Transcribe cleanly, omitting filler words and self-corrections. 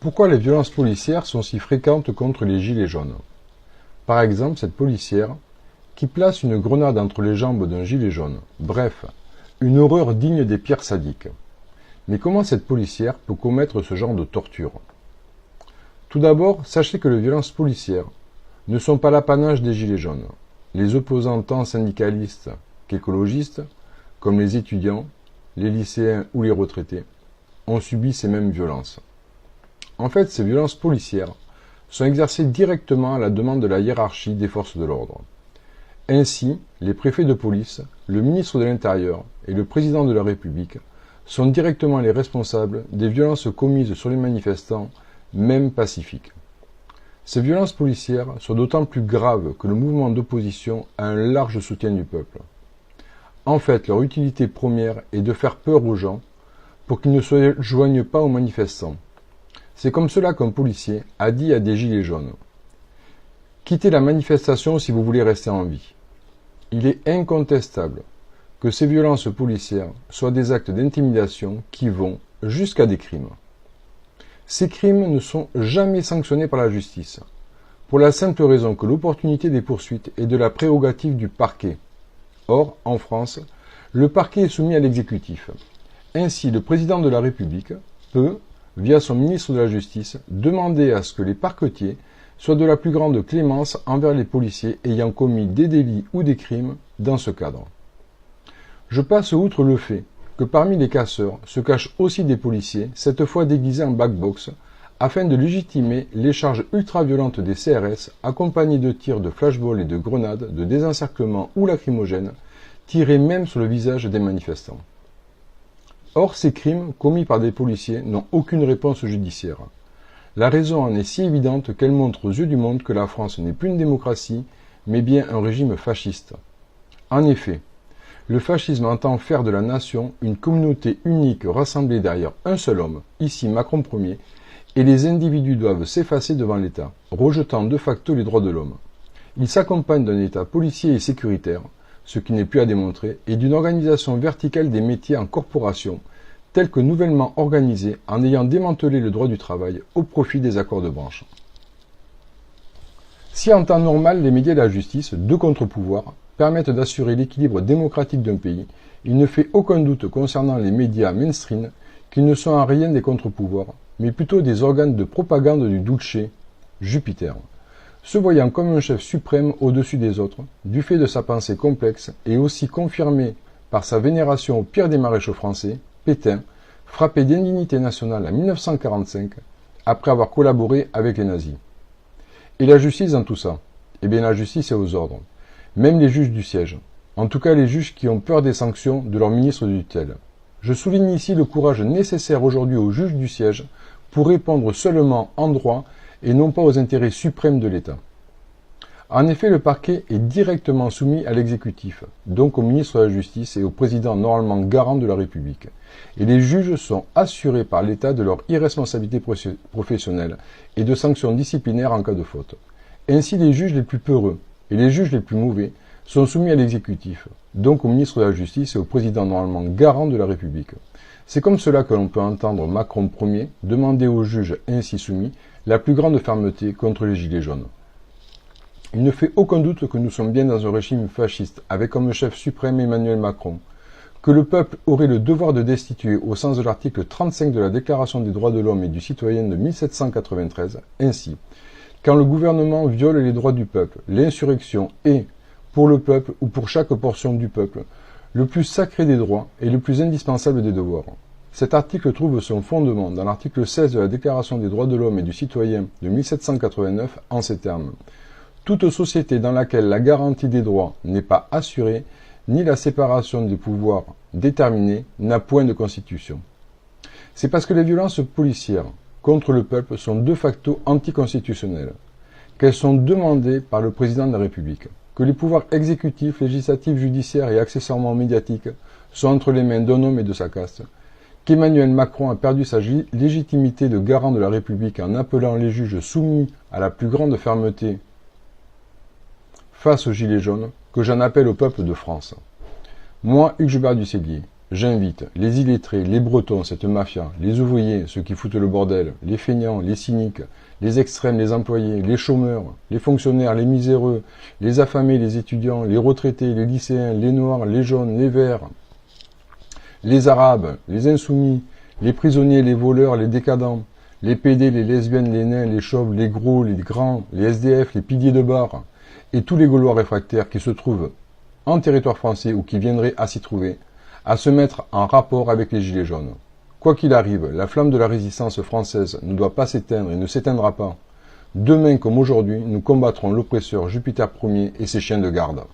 Pourquoi les violences policières sont si fréquentes contre les gilets jaunes? Par exemple, cette policière qui place une grenade entre les jambes d'un gilet jaune. Bref, une horreur digne des pires sadiques. Mais comment cette policière peut commettre ce genre de torture? Tout d'abord, sachez que les violences policières ne sont pas l'apanage des gilets jaunes. Les opposants tant syndicalistes qu'écologistes, comme les étudiants, les lycéens ou les retraités, ont subi ces mêmes violences. En fait, ces violences policières sont exercées directement à la demande de la hiérarchie des forces de l'ordre. Ainsi, les préfets de police, le ministre de l'Intérieur et le président de la République sont directement les responsables des violences commises sur les manifestants, même pacifiques. Ces violences policières sont d'autant plus graves que le mouvement d'opposition a un large soutien du peuple. En fait, leur utilité première est de faire peur aux gens pour qu'ils ne se joignent pas aux manifestants. C'est comme cela qu'un policier a dit à des gilets jaunes « Quittez la manifestation si vous voulez rester en vie ». Il est incontestable que ces violences policières soient des actes d'intimidation qui vont jusqu'à des crimes. Ces crimes ne sont jamais sanctionnés par la justice, pour la simple raison que l'opportunité des poursuites est de la prérogative du parquet. Or, en France, le parquet est soumis à l'exécutif. Ainsi, le président de la République peut, via son ministre de la Justice, demander à ce que les parquetiers soient de la plus grande clémence envers les policiers ayant commis des délits ou des crimes dans ce cadre. Je passe outre le fait que parmi les casseurs se cachent aussi des policiers, cette fois déguisés en black-box, afin de légitimer les charges ultra-violentes des CRS, accompagnées de tirs de flashball et de grenades, de désencerclement ou lacrymogènes, tirés même sur le visage des manifestants. Or, ces crimes commis par des policiers n'ont aucune réponse judiciaire. La raison en est si évidente qu'elle montre aux yeux du monde que la France n'est plus une démocratie, mais bien un régime fasciste. En effet, le fascisme entend faire de la nation une communauté unique rassemblée derrière un seul homme, ici Macron Ier, et les individus doivent s'effacer devant l'État, rejetant de facto les droits de l'homme. Il s'accompagne d'un État policier et sécuritaire, ce qui n'est plus à démontrer, et d'une organisation verticale des métiers en corporation, telle que nouvellement organisée en ayant démantelé le droit du travail au profit des accords de branche. Si en temps normal les médias et la justice, deux contre-pouvoirs, permettent d'assurer l'équilibre démocratique d'un pays, il ne fait aucun doute concernant les médias mainstream qu'ils ne sont en rien des contre-pouvoirs, mais plutôt des organes de propagande du Dulce, Jupiter, se voyant comme un chef suprême au-dessus des autres, du fait de sa pensée complexe et aussi confirmée par sa vénération au pire des maréchaux français, Pétain, frappé d'indignité nationale en 1945, après avoir collaboré avec les nazis. Et la justice dans tout ça? Eh bien la justice est aux ordres. Même les juges du siège. En tout cas les juges qui ont peur des sanctions de leur ministre de tutelle. Je souligne ici le courage nécessaire aujourd'hui aux juges du siège pour répondre seulement en droit et non pas aux intérêts suprêmes de l'État. En effet, le parquet est directement soumis à l'exécutif, donc au ministre de la Justice et au président normalement garant de la République. Et les juges sont assurés par l'État de leur irresponsabilité professionnelle et de sanctions disciplinaires en cas de faute. Ainsi, les juges les plus peureux et les juges les plus mauvais sont soumis à l'exécutif, donc au ministre de la Justice et au président normalement garant de la République. C'est comme cela que l'on peut entendre Macron Ier demander aux juges ainsi soumis la plus grande fermeté contre les gilets jaunes. Il ne fait aucun doute que nous sommes bien dans un régime fasciste, avec comme chef suprême Emmanuel Macron, que le peuple aurait le devoir de destituer au sens de l'article 35 de la Déclaration des droits de l'homme et du citoyen de 1793, ainsi, quand le gouvernement viole les droits du peuple, l'insurrection est, pour le peuple ou pour chaque portion du peuple, le plus sacré des droits et le plus indispensable des devoirs. Cet article trouve son fondement dans l'article 16 de la Déclaration des droits de l'homme et du citoyen de 1789 en ces termes. Toute société dans laquelle la garantie des droits n'est pas assurée, ni la séparation des pouvoirs déterminée, n'a point de constitution. C'est parce que les violences policières contre le peuple sont de facto anticonstitutionnelles, qu'elles sont demandées par le président de la République, que les pouvoirs exécutifs, législatifs, judiciaires et accessoirement médiatiques sont entre les mains d'un homme et de sa caste, qu'Emmanuel Macron a perdu sa légitimité de garant de la République en appelant les juges soumis à la plus grande fermeté face aux gilets jaunes, que j'en appelle au peuple de France. Moi, Hugues Joubert Ducellier, J'invite les illettrés, les bretons, cette mafia, les ouvriers, ceux qui foutent le bordel, les feignants, les cyniques, les extrêmes, les employés, les chômeurs, les fonctionnaires, les miséreux, les affamés, les étudiants, les retraités, les lycéens, les noirs, les jaunes, les verts, les arabes, les insoumis, les prisonniers, les voleurs, les décadents, les pédés, les lesbiennes, les nains, les chauves, les gros, les grands, les SDF, les piliers de bar, et tous les Gaulois réfractaires qui se trouvent en territoire français ou qui viendraient à s'y trouver, à se mettre en rapport avec les Gilets jaunes. Quoi qu'il arrive, la flamme de la résistance française ne doit pas s'éteindre et ne s'éteindra pas. Demain comme aujourd'hui, nous combattrons l'oppresseur Jupiter Ier et ses chiens de garde.